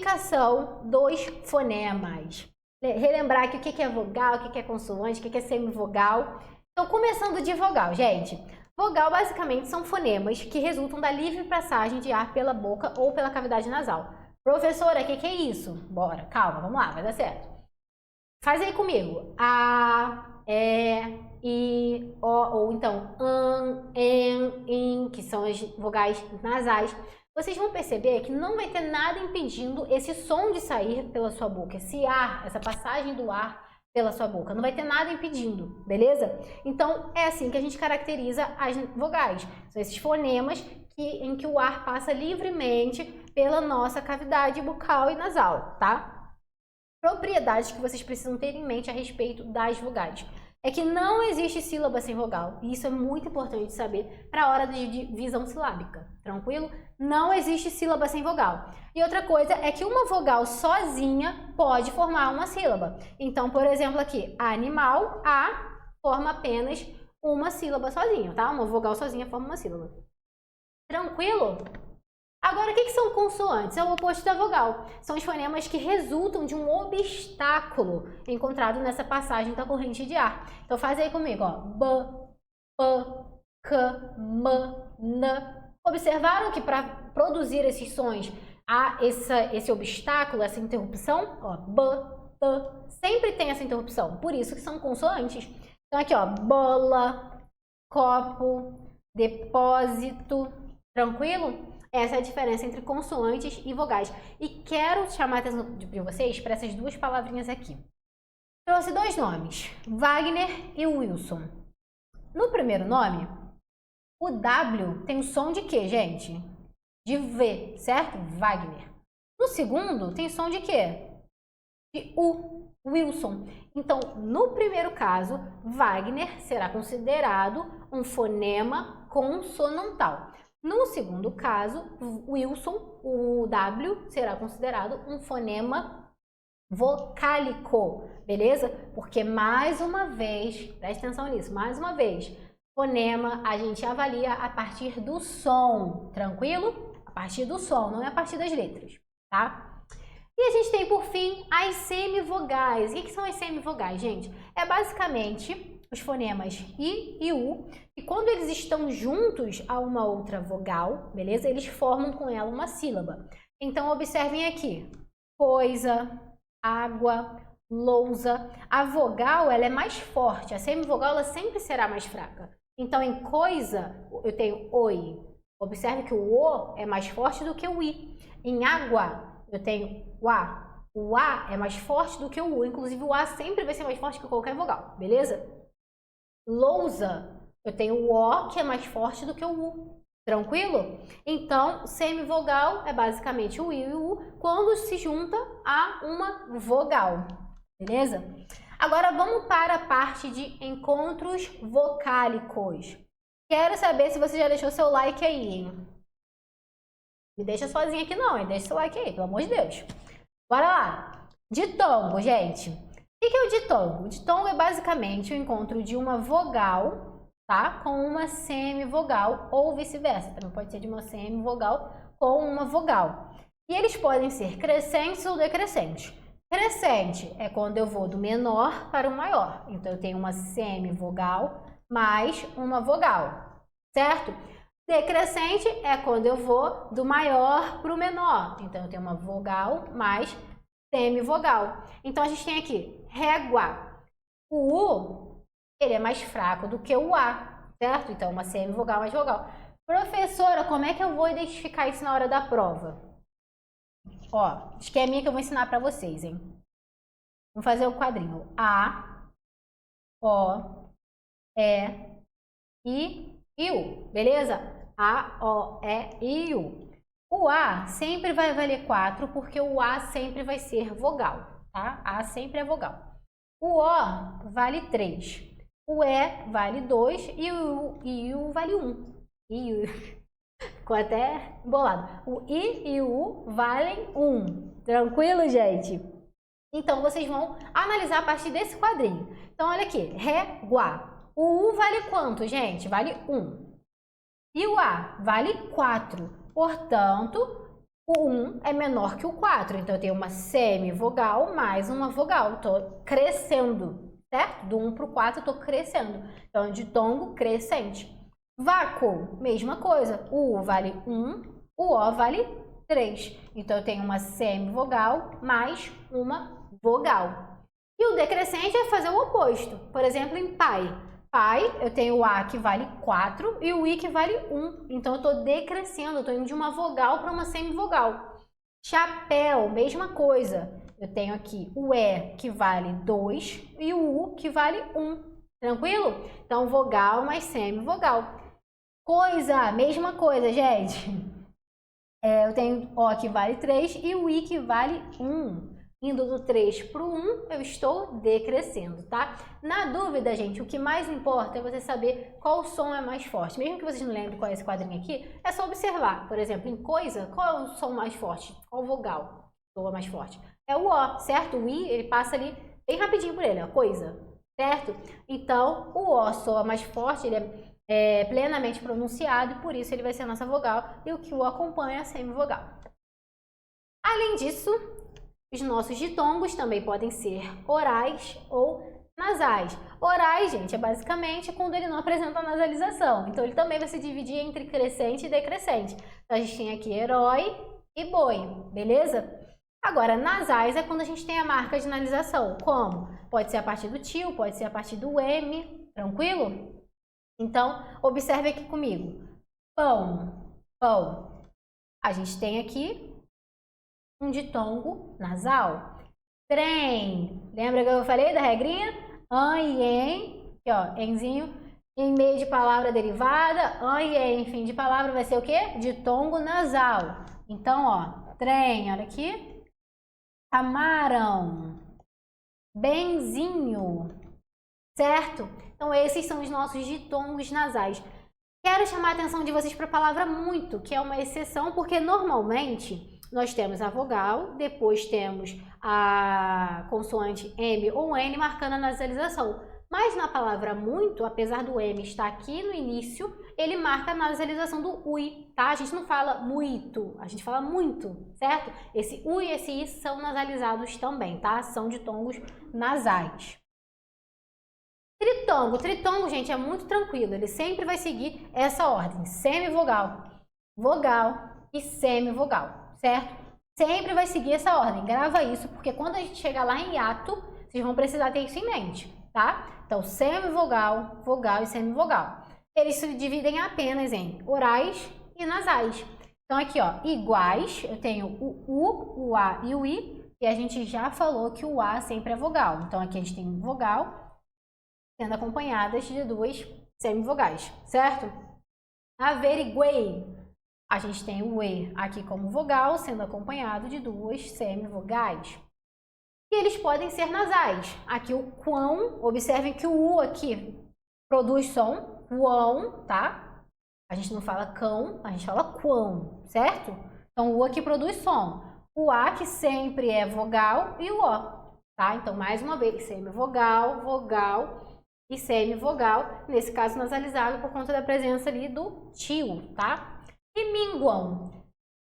explicação dos fonemas. Relembrar aqui o que é vogal, o que é consoante, o que é semivogal. Então, começando de vogal, gente. Vogal, basicamente, são fonemas que resultam da livre passagem de ar pela boca ou pela cavidade nasal. Professora, o que é isso? Bora, calma, vamos lá, vai dar certo. Faz aí comigo. A, I, O, ou então in, que são as vogais nasais. Vocês vão perceber que não vai ter nada impedindo esse som de sair pela sua boca, esse ar, essa passagem do ar pela sua boca. Não vai ter nada impedindo, beleza? Então, é assim que a gente caracteriza as vogais. São esses fonemas em que o ar passa livremente pela nossa cavidade bucal e nasal, tá? Propriedades que vocês precisam ter em mente a respeito das vogais. É que não existe sílaba sem vogal, e isso é muito importante saber para a hora de divisão silábica, tranquilo? Não existe sílaba sem vogal. E outra coisa é que uma vogal sozinha pode formar uma sílaba. Então, por exemplo, aqui, animal, A, forma apenas uma sílaba sozinha, tá? Uma vogal sozinha forma uma sílaba. Tranquilo? Agora, o que são consoantes? É o oposto da vogal. São os fonemas que resultam de um obstáculo encontrado nessa passagem da corrente de ar. Então, faz aí comigo, ó. B, P, K, M, N. Observaram que para produzir esses sons há esse obstáculo, essa interrupção? Ó, B, T, sempre tem essa interrupção. Por isso que são consoantes. Então, aqui, ó. Bola, copo, depósito. Tranquilo? Essa é a diferença entre consoantes e vogais. E quero chamar a atenção de vocês para essas duas palavrinhas aqui. Trouxe dois nomes, Wagner e Wilson. No primeiro nome, o W tem o som de quê, gente? De V, certo? Wagner. No segundo, tem som de quê? De U, Wilson. Então, no primeiro caso, Wagner será considerado um fonema consonantal. No segundo caso, Wilson, o W, será considerado um fonema vocálico, beleza? Porque, mais uma vez, preste atenção nisso, mais uma vez, fonema a gente avalia a partir do som, tranquilo? A partir do som, não é a partir das letras, tá? E a gente tem, por fim, as semivogais. O que são as semivogais, gente? É basicamente os fonemas I e U, e quando eles estão juntos a uma outra vogal, beleza? Eles formam com ela uma sílaba. Então, observem aqui. Coisa, água, lousa. A vogal, ela é mais forte. A semivogal, ela sempre será mais fraca. Então, em coisa, eu tenho oi. Observe que o O é mais forte do que o I. Em água, eu tenho o A. O A é mais forte do que o U. Inclusive, o A sempre vai ser mais forte que qualquer vogal, beleza? Lousa, eu tenho o O, que é mais forte do que o U. Tranquilo? Então, semivogal é basicamente o I e o U quando se junta a uma vogal. Beleza? Agora, vamos para a parte de encontros vocálicos. Quero saber se você já deixou seu like aí, hein? Me deixa sozinha aqui não, hein? Deixa seu like aí, pelo amor de Deus. Bora lá. Ditongo, gente. O que é o ditongo? O ditongo é basicamente o encontro de uma vogal, tá? Com uma semivogal ou vice-versa. Também pode ser de uma semivogal com uma vogal. E eles podem ser crescentes ou decrescentes. Crescente é quando eu vou do menor para o maior. Então, eu tenho uma semivogal mais uma vogal, certo? Decrescente é quando eu vou do maior para o menor. Então, eu tenho uma vogal mais semivogal. Então, a gente tem aqui régua. O U, ele é mais fraco do que o A, certo? Então, uma semivogal mais vogal. Professora, como é que eu vou identificar isso na hora da prova? Ó, esqueminha que eu vou ensinar para vocês, hein? Vamos fazer o quadrinho. A, O, E, I, U. Beleza? A, O, E, I, U. O A sempre vai valer 4, porque o A sempre vai ser vogal, tá? A sempre é vogal. O O vale 3. O E vale 2 e o I vale 1. Ficou até bolado. O I e o U valem 1. Tranquilo, gente? Então, vocês vão analisar a partir desse quadrinho. Então, olha aqui. Régua. O U vale quanto, gente? Vale 1. E o A vale 4. Portanto, O 1 é menor que o 4, então eu tenho uma semivogal mais uma vogal. Estou crescendo, certo? Do 1 para o 4 eu estou crescendo. Então, ditongo crescente. Vácuo, mesma coisa. O U vale 1, o O vale 3. Então, eu tenho uma semivogal mais uma vogal. E o decrescente é fazer o oposto. Por exemplo, em pai. Pai, eu tenho o A que vale 4 e o I que vale 1. Então, eu estou decrescendo, eu estou indo de uma vogal para uma semivogal. Chapéu, mesma coisa. Eu tenho aqui o E que vale 2 e o U que vale 1. Tranquilo? Então, vogal mais semivogal. Coisa, mesma coisa, gente. Eu tenho O que vale 3 e o I que vale 1. Indo do 3 para o 1, eu estou decrescendo, tá? Na dúvida, gente, o que mais importa é você saber qual som é mais forte. Mesmo que vocês não lembrem qual é esse quadrinho aqui, é só observar. Por exemplo, em coisa, qual é o som mais forte? Qual vogal soa mais forte? É o O, certo? O I, ele passa ali bem rapidinho por ele, ó, coisa, certo? Então, o O soa mais forte, ele é plenamente pronunciado e por isso ele vai ser a nossa vogal e o que o acompanha é a semivogal. Além disso, os nossos ditongos também podem ser orais ou nasais. Orais, gente, é basicamente quando ele não apresenta nasalização. Então, ele também vai se dividir entre crescente e decrescente. Então, a gente tem aqui herói e boi, beleza? Agora, nasais é quando a gente tem a marca de nasalização. Como? Pode ser a partir do tio, pode ser a partir do M, tranquilo? Então, observe aqui comigo. Pão, pão. A gente tem aqui um ditongo nasal. Trem. Lembra que eu falei da regrinha? An e en. Aqui, ó, enzinho. Em meio de palavra derivada. An e en, em fim de palavra, vai ser o quê? Ditongo nasal. Então, ó, trem, olha aqui. Camarão. Benzinho. Certo? Então, esses são os nossos ditongos nasais. Quero chamar a atenção de vocês para a palavra muito, que é uma exceção, porque normalmente nós temos a vogal, depois temos a consoante M ou N marcando a nasalização. Mas na palavra muito, apesar do M estar aqui no início, ele marca a nasalização do UI, tá? A gente não fala muito, a gente fala muito, certo? Esse U e esse I são nasalizados também, tá? São ditongos nasais. Tritongo. Tritongo, gente, é muito tranquilo. Ele sempre vai seguir essa ordem. Semivogal, vogal e semivogal, certo? Sempre vai seguir essa ordem. Grava isso, porque quando a gente chegar lá em hiato, vocês vão precisar ter isso em mente, tá? Então, semivogal, vogal e semivogal. Eles se dividem apenas em orais e nasais. Então, aqui, ó, iguais, eu tenho o U, o A e o I, e a gente já falou que o A sempre é vogal. Então, aqui a gente tem vogal sendo acompanhadas de duas semivogais, certo? Averiguei. A gente tem o E aqui como vogal, sendo acompanhado de duas semivogais. E eles podem ser nasais. Aqui o quão, observem que o U aqui produz som, quão, tá? A gente não fala cão, a gente fala quão, certo? Então o U aqui produz som. O A que sempre é vogal e o O, tá? Então mais uma vez, semivogal, vogal e semivogal, nesse caso nasalizado por conta da presença ali do tio, tá? E minguam.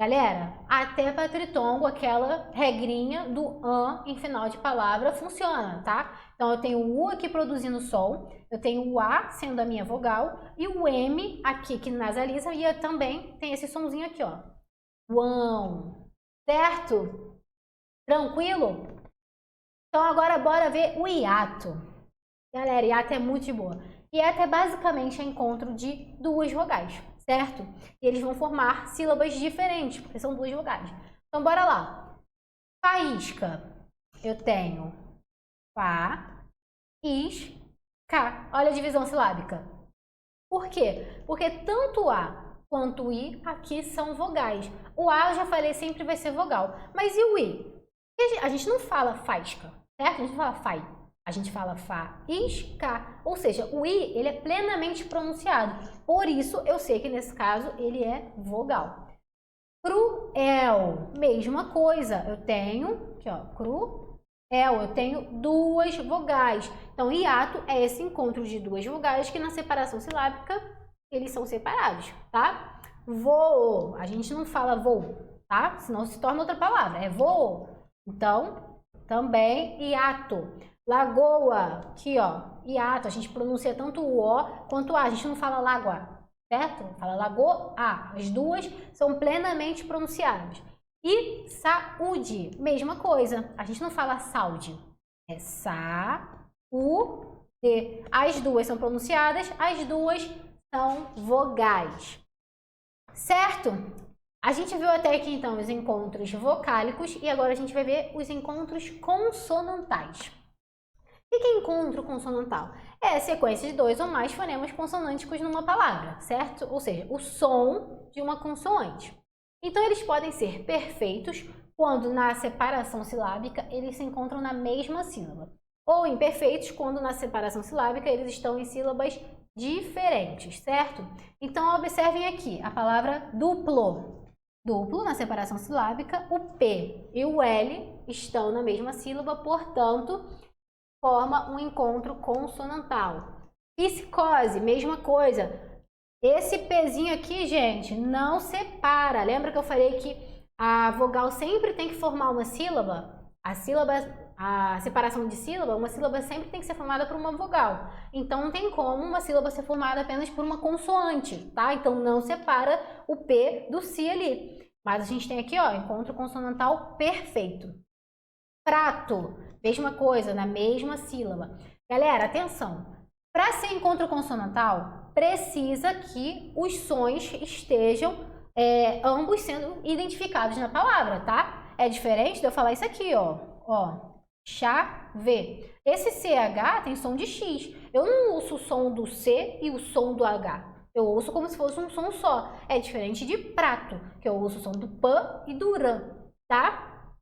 Galera, até para tritongo, aquela regrinha do an em final de palavra funciona, tá? Então, eu tenho o U aqui produzindo som, eu tenho o A sendo a minha vogal e o M aqui que nasaliza e eu também tem esse sonzinho aqui, ó. Uão, certo? Tranquilo? Então, agora bora ver o hiato. Galera, hiato é muito de boa. Hiato é basicamente o encontro de duas vogais, certo? E eles vão formar sílabas diferentes, porque são duas vogais. Então, bora lá. Faísca. Eu tenho Fá, Is, Cá. Olha a divisão silábica. Por quê? Porque tanto o A quanto o I aqui são vogais. O A, eu já falei, sempre vai ser vogal. Mas e o I? A gente não fala faísca, certo? A gente não fala fai. A gente fala faísca, ou seja, o I ele é plenamente pronunciado. Por isso, eu sei que nesse caso ele é vogal. Cruel, mesma coisa. Eu tenho, aqui ó, cruel, eu tenho duas vogais. Então, hiato é esse encontro de duas vogais que na separação silábica eles são separados, tá? Voo, a gente não fala voo, tá? Senão se torna outra palavra, é voo. Então, também hiato. Lagoa, aqui ó, hiato, a gente pronuncia tanto o O quanto o A, a gente não fala lágua, certo? Fala lagoa, as duas são plenamente pronunciadas. E saúde, mesma coisa, a gente não fala saúde, é saúde. As duas são pronunciadas, as duas são vogais, certo? A gente viu até aqui, então, os encontros vocálicos e agora a gente vai ver os encontros consonantais. O que é encontro consonantal? É a sequência de 2 ou mais fonemas consonânticos numa palavra, certo? Ou seja, o som de uma consoante. Então, eles podem ser perfeitos quando na separação silábica eles se encontram na mesma sílaba. Ou imperfeitos quando na separação silábica eles estão em sílabas diferentes, certo? Então, observem aqui a palavra duplo. Duplo, na separação silábica, o P e o L estão na mesma sílaba, portanto, forma um encontro consonantal. Psicose, mesma coisa. Esse Pzinho aqui, gente, não separa. Lembra que eu falei que a vogal sempre tem que formar uma sílaba? A separação de sílaba, uma sílaba sempre tem que ser formada por uma vogal. Então, não tem como uma sílaba ser formada apenas por uma consoante, tá? Então, não separa o P do Si ali. Mas a gente tem aqui, ó, encontro consonantal perfeito. Prato, mesma coisa, na mesma sílaba. Galera, atenção. Para ser encontro consonantal, precisa que os sons estejam ambos sendo identificados na palavra, tá? É diferente de eu falar isso aqui, ó. Chave. Esse CH tem som de X. Eu não ouço o som do C e o som do H. Eu ouço como se fosse um som só. É diferente de prato, que eu ouço o som do PAN e do RAN, tá?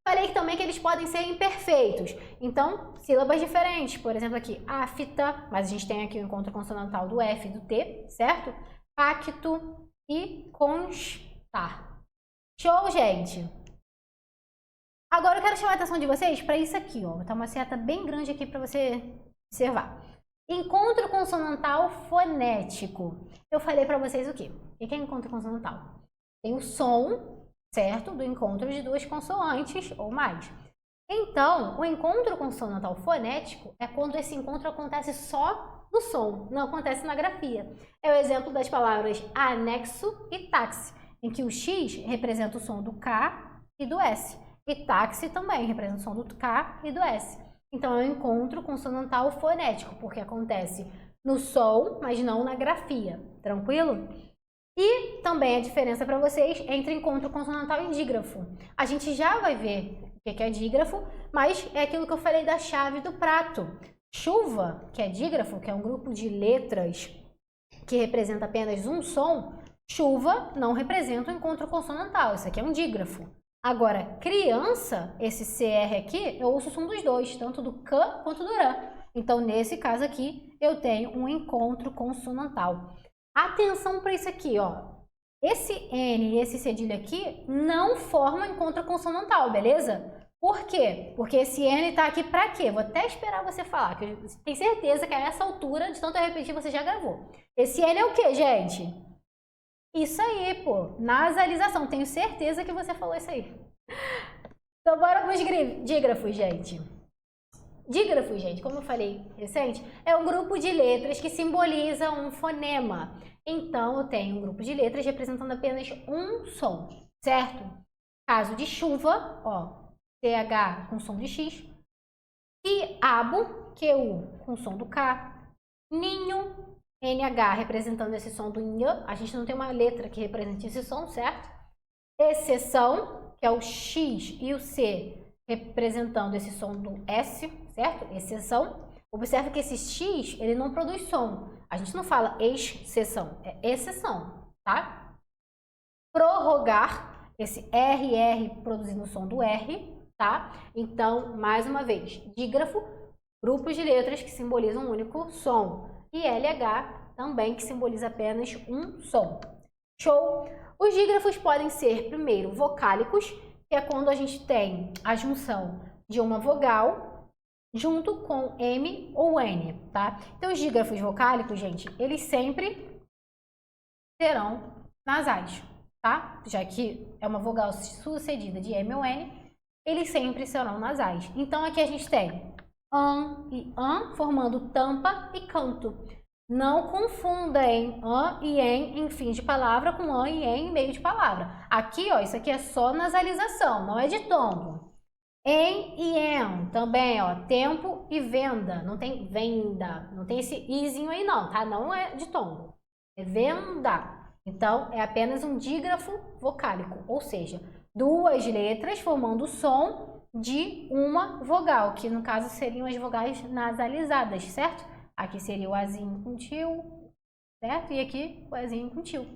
Falei também que eles podem ser imperfeitos. Então, sílabas diferentes. Por exemplo, aqui, afta, mas a gente tem aqui o encontro consonantal do F e do T, certo? Pacto e constar. Show, gente? Agora eu quero chamar a atenção de vocês para isso aqui, ó. Tá uma seta bem grande aqui para você observar. Encontro consonantal fonético. Eu falei para vocês o quê? O que é encontro consonantal? Tem o som, certo? Do encontro de duas consoantes ou mais. Então, o encontro consonantal fonético é quando esse encontro acontece só no som, não acontece na grafia. É o exemplo das palavras anexo e táxi, em que o X representa o som do K e do S. E táxi também representa o som do K e do S. Então, é um encontro consonantal fonético, porque acontece no som, mas não na grafia. Tranquilo? E também a diferença para vocês entre encontro consonantal e dígrafo. A gente já vai ver o que é dígrafo, mas é aquilo que eu falei da chave do prato. Chuva, que é dígrafo, que é um grupo de letras que representa apenas um som, chuva não representa um encontro consonantal. Isso aqui é um dígrafo. Agora, criança, esse CR aqui, eu ouço o som dos dois, tanto do K quanto do RA. Então, nesse caso aqui, eu tenho um encontro consonantal. Atenção para isso aqui, ó. Esse N e esse cedilha aqui não formam encontro consonantal, beleza? Por quê? Porque esse N tá aqui para quê? Vou até esperar você falar, que eu tenho certeza que a essa altura, de tanto eu repetir, você já gravou. Esse N é o quê, gente? Isso aí, pô, nasalização. Tenho certeza que você falou isso aí. Então, bora para os dígrafos, gente. Dígrafos, gente, como eu falei recente, é um grupo de letras que simboliza um fonema. Então, eu tenho um grupo de letras representando apenas um som, certo? Caso de chuva, ó, CH com som de X. E abo, QU com som do K. Ninho, NH representando esse som do NH, a gente não tem uma letra que represente esse som, certo? Exceção, que é o X e o C representando esse som do S, certo? Exceção. Observe que esse X, ele não produz som. A gente não fala exceção, é exceção, tá? Prorrogar, esse RR produzindo o som do R, tá? Então, mais uma vez, dígrafo, grupos de letras que simbolizam um único som. E LH também, que simboliza apenas um som. Show? Os dígrafos podem ser, primeiro, vocálicos, que é quando a gente tem a junção de uma vogal junto com M ou N, tá? Então, os dígrafos vocálicos, gente, eles sempre serão nasais, tá? Já que é uma vogal sucedida de M ou N, eles sempre serão nasais. Então, aqui a gente tem an e an, formando tampa e canto. Não confundem an e en em fim de palavra com an e en em meio de palavra. Aqui, ó, isso aqui é só nasalização, não é ditongo. Em e en, também, ó, tempo e venda. Não tem venda, não tem esse izinho aí não, tá? Não é ditongo, é venda. Então, é apenas um dígrafo vocálico, ou seja, duas letras formando o som de uma vogal, que no caso seriam as vogais nasalizadas, certo? Aqui seria o azinho com tio, certo? E aqui o azinho com tio.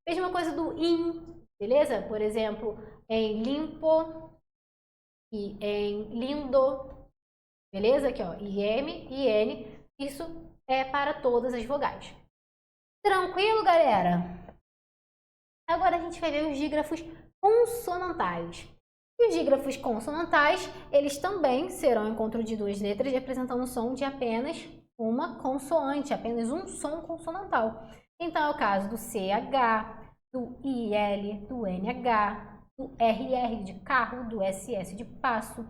Mesma coisa do in, beleza? Por exemplo, em limpo e em lindo, beleza? Aqui, ó, IM e N, isso é para todas as vogais. Tranquilo, galera? Agora a gente vai ver os dígrafos consonantais. E os dígrafos consonantais, eles também serão encontro de duas letras representando o som de apenas uma consoante, apenas um som consonantal. Então, é o caso do CH, do IL, do NH, do RR de carro, do SS de passo,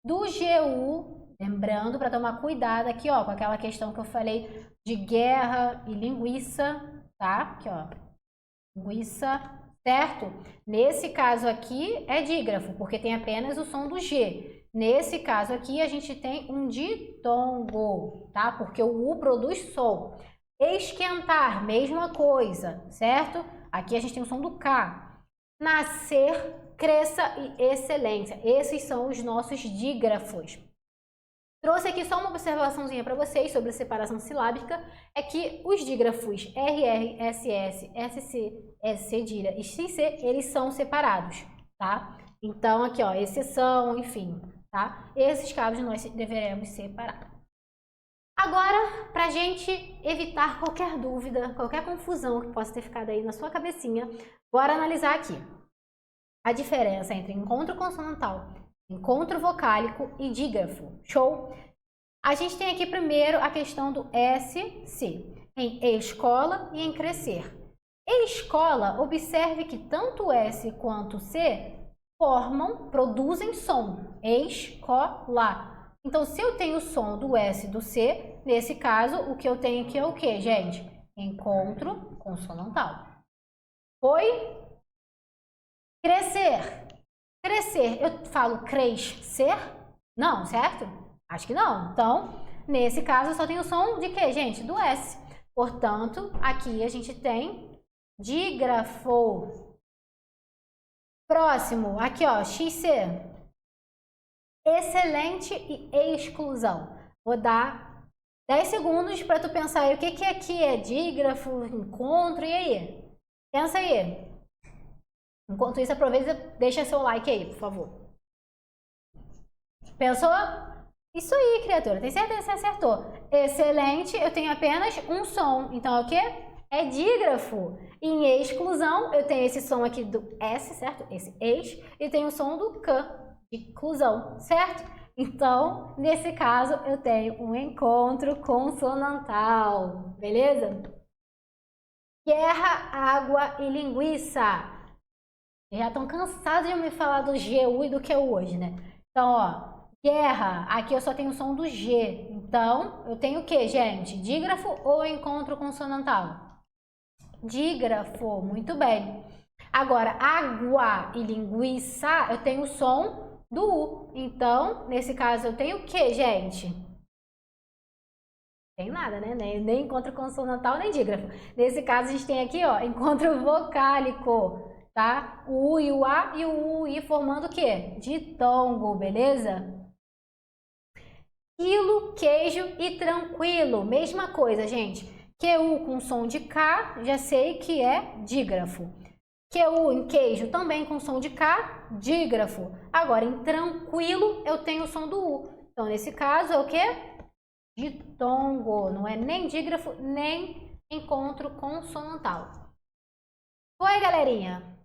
do GU, lembrando para tomar cuidado aqui, ó, com aquela questão que eu falei de guerra e linguiça, tá? Aqui, ó, linguiça, certo? Nesse caso aqui é dígrafo, porque tem apenas o som do G. Nesse caso aqui, a gente tem um ditongo, tá? Porque o U produz som. Esquentar, mesma coisa, certo? Aqui a gente tem o som do K. Nascer, cresça e excelência. Esses são os nossos dígrafos. Trouxe aqui só uma observaçãozinha para vocês sobre a separação silábica, é que os dígrafos RR, SS, SC, S cedilha e XC, eles são separados, tá? Então, aqui, ó, exceção, enfim, tá? Esses casos nós deveremos separar. Agora, para a gente evitar qualquer dúvida, qualquer confusão que possa ter ficado aí na sua cabecinha, bora analisar aqui a diferença entre encontro consonantal, encontro vocálico e dígrafo. Show? A gente tem aqui primeiro a questão do SC, em escola e em crescer. Em escola, observe que tanto o S quanto o C produzem som. Escola. Então, se eu tenho o som do S e do C, nesse caso, o que eu tenho aqui é o quê, gente? Encontro consonantal. Foi? Crescer. Crescer, eu falo crescer? Não, certo? Acho que não. Então, nesse caso, eu só tenho o som de quê, gente? Do S. Portanto, aqui a gente tem dígrafo. Próximo, aqui, ó, XC. Excelente e exclusão. Vou dar 10 segundos para tu pensar aí o que aqui é dígrafo, encontro, e aí? Pensa aí. Enquanto isso, aproveita e deixa seu like aí, por favor. Pensou? Isso aí, criatura. Tem certeza que você acertou. Excelente, eu tenho apenas um som. Então, é o quê? É dígrafo. Em exclusão, eu tenho esse som aqui do S, certo? Esse ex. E tenho o som do C, de inclusão, certo? Então, nesse caso, eu tenho um encontro consonantal. Beleza? Guerra, água e linguiça. Já estão cansados de me falar do GU e do QU hoje, né? Então, ó, guerra, aqui eu só tenho o som do G. Então, eu tenho o que, gente? Dígrafo ou encontro consonantal? Dígrafo, muito bem. Agora, água e linguiça, eu tenho o som do U. Então, nesse caso, eu tenho o que, gente? Tem nada, né? Nem encontro consonantal, nem dígrafo. Nesse caso, a gente tem aqui, ó, encontro vocálico. Tá? O U e o A e o U e I formando o quê? Ditongo, beleza? Quilo, queijo e tranquilo. Mesma coisa, gente. QU com som de K, já sei que é dígrafo. QU em queijo também com som de K, dígrafo. Agora, em tranquilo, eu tenho o som do U. Então, nesse caso, é o quê? Ditongo. Não é nem dígrafo, nem encontro consonantal. Oi, galerinha!